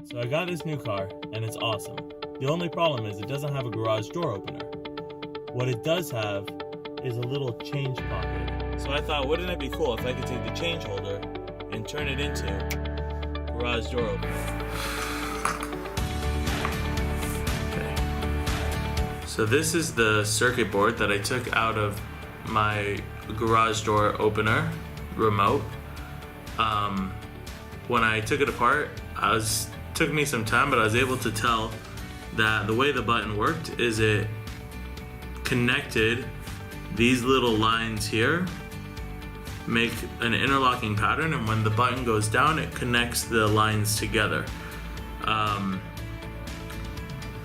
So I got this new car, and it's awesome. The only problem is it doesn't have a garage door opener. What it does have is a little change pocket. So I thought, wouldn't it be cool if I could take the change holder and turn it into garage door opener? Okay. So this is the circuit board that I took out of my garage door opener remote. When I took it apart, took me some time, but I was able to tell that the way the button worked is it connected these little lines here, make an interlocking pattern, and when the button goes down, it connects the lines together.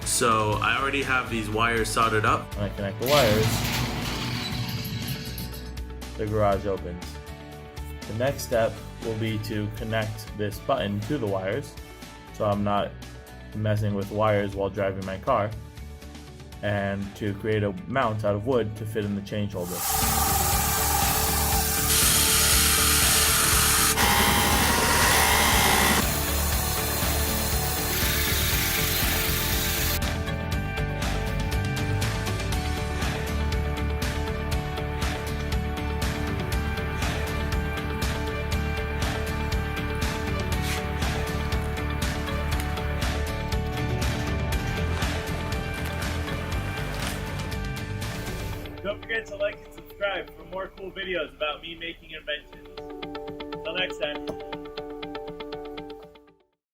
So I already have these wires soldered up. When I connect the wires, the garage opens. The next step will be to connect this button to the wires, so I'm not messing with wires while driving my car, and to create a mount out of wood to fit in the change holder. Don't forget to like and subscribe for more cool videos about me making inventions. Until next time.